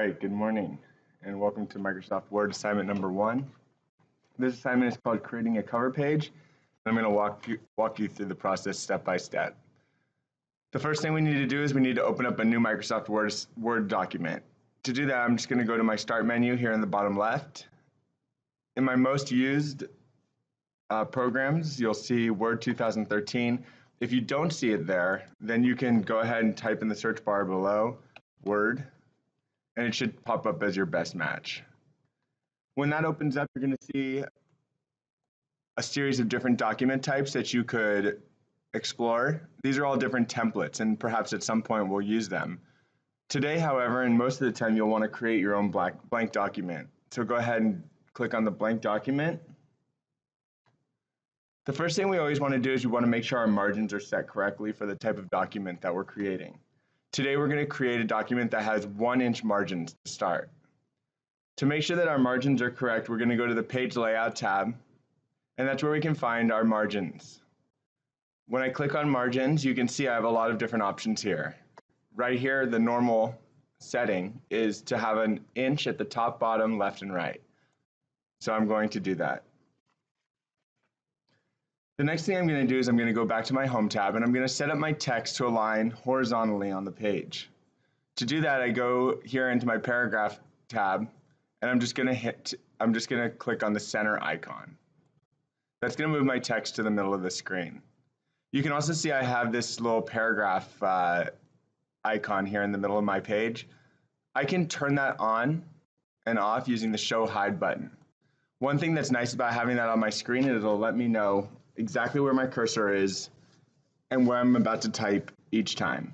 right, good morning, and welcome to Microsoft Word assignment number 1. This assignment is called creating a cover page. I'm going to walk you through the process step by step. The first thing we need to do is we need to open up a new Microsoft Word document. To do that, I'm just going to go to my Start menu here in the bottom left. In my most used programs, you'll see Word 2013. If you don't see it there, then you can go ahead and type in the search bar below Word, and it should pop up as your best match. When that opens up, you're going to see a series of different document types that you could explore. These are all different templates, and perhaps at some point we'll use them. Today, however, and most of the time, you'll want to create your own blank document. So go ahead and click on the blank document. The first thing we always want to do is we want to make sure our margins are set correctly for the type of document that we're creating. Today, we're going to create a document that has 1-inch margins to start. To make sure that our margins are correct, we're going to go to the Page Layout tab, and that's where we can find our margins. When I click on margins, you can see I have a lot of different options here. Right here, the normal setting is to have an inch at the top, bottom, left, and right. So I'm going to do that. The next thing I'm going to do is I'm going to go back to my Home tab, and I'm going to set up my text to align horizontally on the page. To do that, I go here into my Paragraph tab, and I'm just going to click on the center icon. That's going to move my text to the middle of the screen. You can also see I have this little paragraph icon here in the middle of my page. I can turn that on and off using the Show Hide button. One thing that's nice about having that on my screen is it'll let me know exactly where my cursor is and where I'm about to type each time.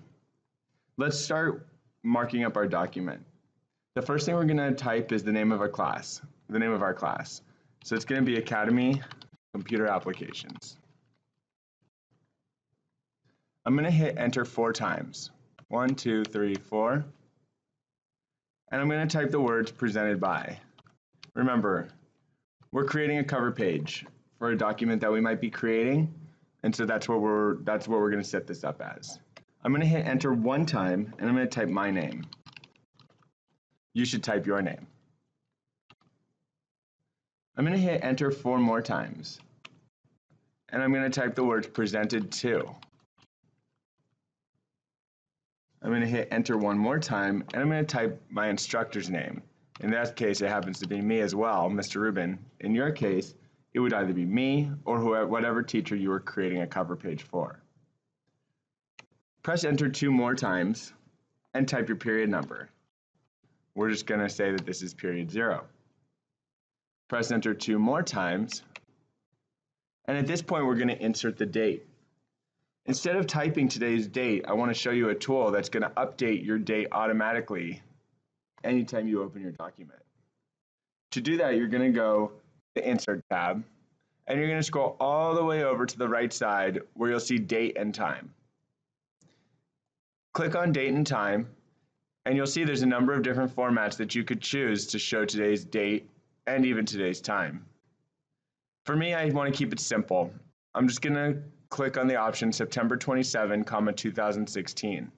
Let's start marking up our document. The first thing we're going to type is the name of our class. So it's going to be Academy Computer Applications. I'm going to hit enter 4 times. 1, 2, 3, 4. And I'm going to type the words presented by. Remember, we're creating a cover page for a document that we might be creating, and so that's what we're going to set this up as. I'm going to hit enter 1 time, and I'm going to type my name. You should type your name. I'm going to hit enter 4 more times, and I'm going to type the words presented to. I'm going to hit enter 1 more time, and I'm going to type my instructor's name. In that case, it happens to be me as well, Mr. Rubin. In your case, it would either be me or whatever teacher you were creating a cover page for. Press enter 2 more times and type your period number. We're just going to say that this is period 0. Press enter 2 more times, and at this point we're going to insert the date. Instead of typing today's date, I want to show you a tool that's going to update your date automatically anytime you open your document. To do that, you're going to go to the Insert tab, and you're going to scroll all the way over to the right side where you'll see Date and Time. Click on Date and Time, and you'll see there's a number of different formats that you could choose to show today's date and even today's time. For me, I want to keep it simple. I'm just going to click on the option September 27, 2016.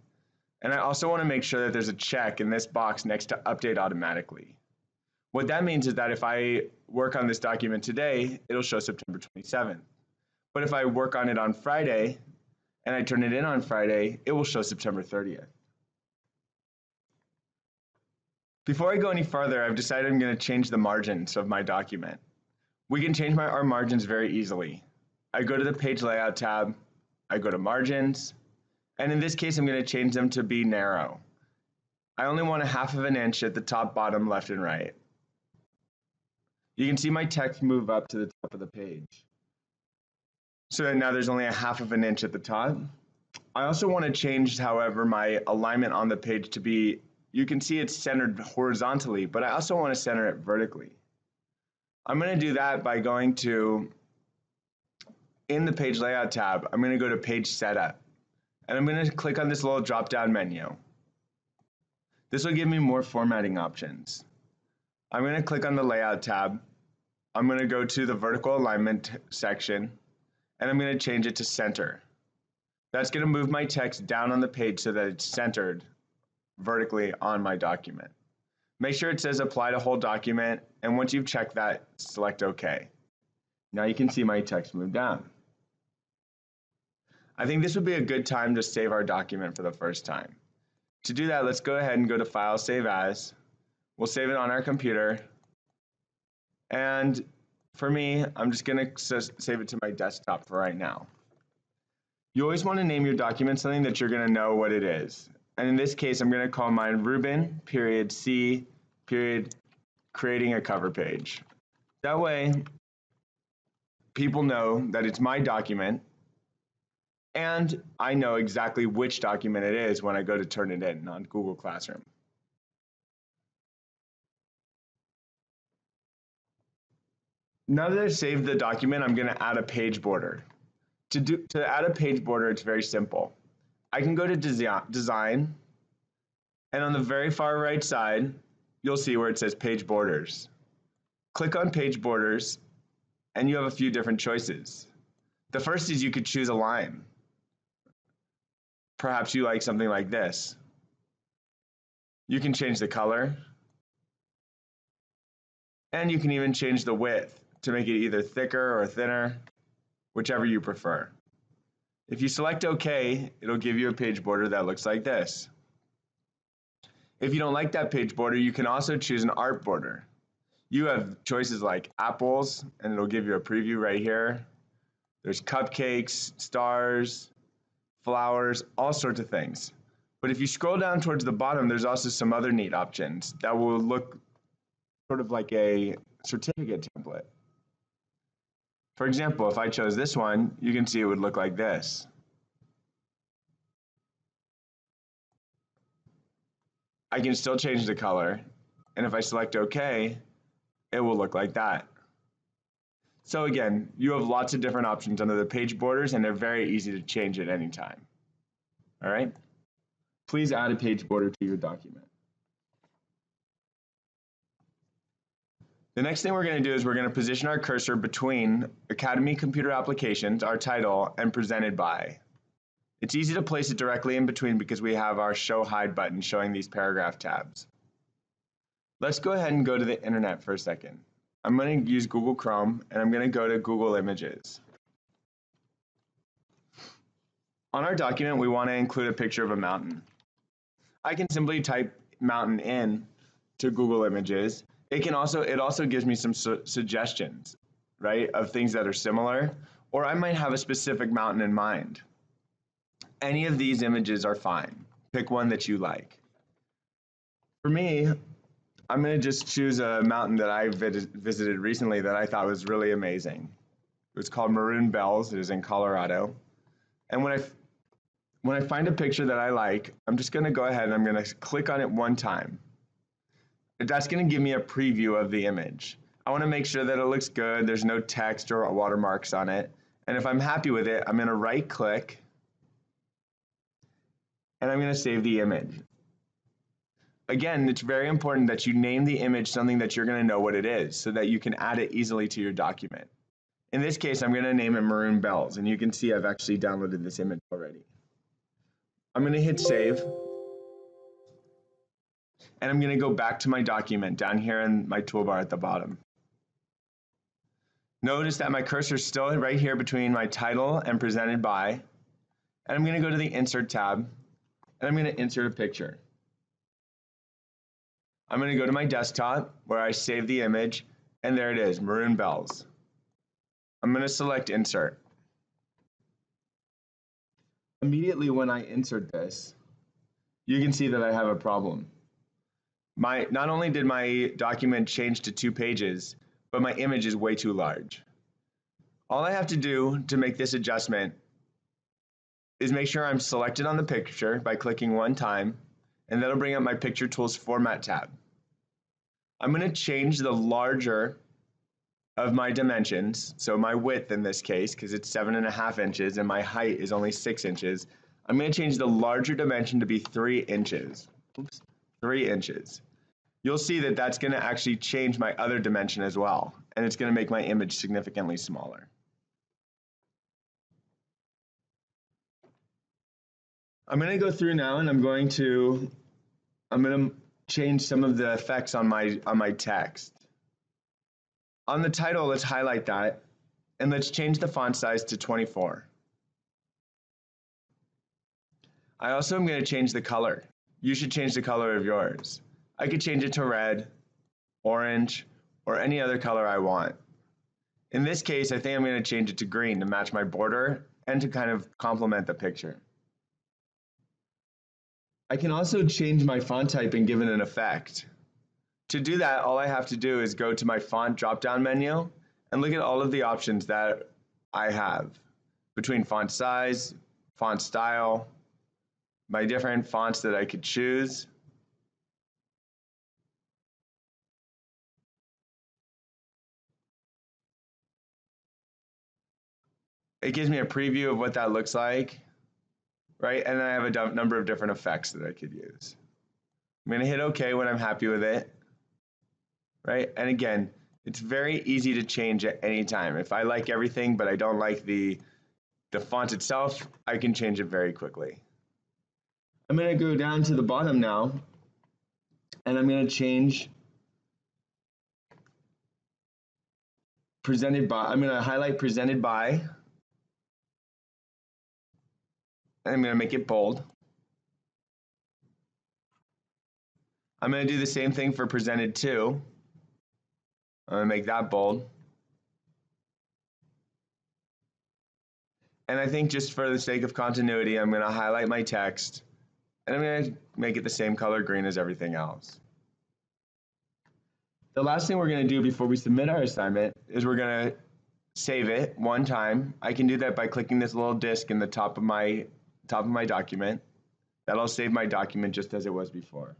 And I also want to make sure that there's a check in this box next to Update Automatically. What that means is that if I work on this document today, it'll show September 27th. But if I work on it on Friday and I turn it in on Friday, it will show September 30th. Before I go any further, I've decided I'm going to change the margins of my document. We can change our margins very easily. I go to the Page Layout tab, I go to Margins, and in this case I'm going to change them to be narrow. I only want 1/2 inch at the top, bottom, left, and right. You can see my text move up to the top of the page. So that now there's only 1/2 inch at the top. I also want to change, however, my alignment on the page to be, you can see it's centered horizontally, but I also want to center it vertically. I'm going to do that by going to, in the Page Layout tab, I'm going to go to Page Setup, and I'm going to click on this little drop-down menu. This will give me more formatting options. I'm going to click on the Layout tab. I'm going to go to the Vertical Alignment section, and I'm going to change it to Center. That's going to move my text down on the page so that it's centered vertically on my document. Make sure it says apply to whole document, and once you've checked that, select OK. Now you can see my text move down. I think this would be a good time to save our document for the first time. To do that, let's go ahead and go to File, Save As. We'll save it on our computer. And for me, I'm just going to save it to my desktop for right now. You always want to name your document something that you're going to know what it is. And in this case, I'm going to call mine Ruben, period, C, period, creating a cover page. That way, people know that it's my document, and I know exactly which document it is when I go to turn it in on Google Classroom. Now that I've saved the document, I'm going to add a page border. To add a page border, it's very simple. I can go to Design, and on the very far right side, you'll see where it says Page Borders. Click on Page Borders, and you have a few different choices. The first is you could choose a line. Perhaps you like something like this. You can change the color, and you can even change the width to make it either thicker or thinner, whichever you prefer. If you select OK, it'll give you a page border that looks like this. If you don't like that page border, you can also choose an art border. You have choices like apples, and it'll give you a preview right here. There's cupcakes, stars, flowers, all sorts of things. But if you scroll down towards the bottom, there's also some other neat options that will look sort of like a certificate template. For example, if I chose this one, you can see it would look like this. I can still change the color, and if I select OK, it will look like that. So again, you have lots of different options under the page borders, and they're very easy to change at any time. All right? Please add a page border to your document. The next thing we're going to do is we're going to position our cursor between Academy Computer Applications, our title, and Presented By. It's easy to place it directly in between because we have our Show Hide button showing these paragraph tabs. Let's go ahead and go to the internet for a second. I'm going to use Google Chrome, and I'm going to go to Google Images. On our document, we want to include a picture of a mountain. I can simply type mountain in to Google Images. It also gives me some suggestions, right, of things that are similar, or I might have a specific mountain in mind. Any of these images are fine. Pick one that you like. For me, I'm going to just choose a mountain that I visited recently that I thought was really amazing. It was called Maroon Bells. It is in Colorado. And when I find a picture that I like, I'm just going to go ahead and I'm going to click on it one time. That's going to give me a preview of the image. I want to make sure that it looks good, there's no text or watermarks on it. And if I'm happy with it, I'm going to right click and I'm going to save the image. Again, it's very important that you name the image something that you're going to know what it is so that you can add it easily to your document. In this case, I'm going to name it Maroon Bells, and you can see I've actually downloaded this image already. I'm going to hit save. And I'm going to go back to my document down here in my toolbar at the bottom. Notice that my cursor is still right here between my title and Presented By. And I'm going to go to the Insert tab, and I'm going to insert a picture. I'm going to go to my desktop where I save the image, and there it is, Maroon Bells. I'm going to select Insert. Immediately when I insert this, you can see that I have a problem. Not only did my document change to 2 pages, but my image is way too large. All I have to do to make this adjustment is make sure I'm selected on the picture by clicking one time, and that'll bring up my Picture Tools Format tab. I'm going to change the larger of my dimensions, so my width in this case, because it's 7.5 inches and my height is only 6 inches, I'm going to change the larger dimension to be 3 inches. Oops, 3 inches. You'll see that that's going to actually change my other dimension as well, and it's going to make my image significantly smaller. I'm going to go through now and I'm going to change some of the effects on my text. On the title, let's highlight that, and let's change the font size to 24. I also am going to change the color. You should change the color of yours. I could change it to red, orange, or any other color I want. In this case, I think I'm going to change it to green to match my border and to kind of complement the picture. I can also change my font type and give it an effect. To do that, all I have to do is go to my font drop-down menu and look at all of the options that I have between font size, font style, my different fonts that I could choose. It gives me a preview of what that looks like, right? And I have a number of different effects that I could use. I'm going to hit OK when I'm happy with it, right? And again, it's very easy to change at any time. If I like everything, but I don't like the font itself, I can change it very quickly. I'm going to go down to the bottom now, and I'm going to change presented by. I'm going to highlight presented by, and I'm going to make it bold. I'm going to do the same thing for presented to. I'm going to make that bold. And I think just for the sake of continuity, I'm going to highlight my text, and I'm going to make it the same color green as everything else. The last thing we're going to do before we submit our assignment is we're going to save it one time. I can do that by clicking this little disk in the top of my document. That'll save my document just as it was before.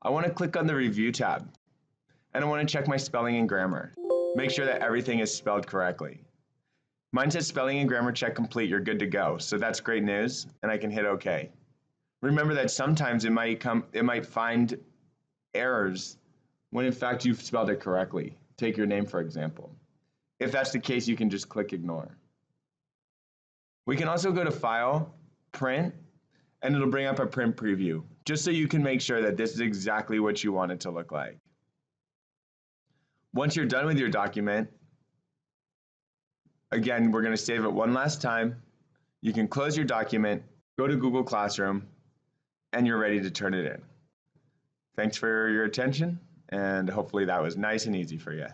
I want to click on the Review tab, and I want to check my spelling and grammar. Make sure that everything is spelled correctly. Mine says spelling and grammar check complete, you're good to go. So that's great news, and I can hit OK. Remember that sometimes it might find errors when in fact you've spelled it correctly. Take your name, for example. If that's the case, you can just click Ignore. We can also go to File, Print, and it'll bring up a print preview, just so you can make sure that this is exactly what you want it to look like. Once you're done with your document, again, we're going to save it one last time. You can close your document, go to Google Classroom, and you're ready to turn it in. Thanks for your attention, and hopefully that was nice and easy for you.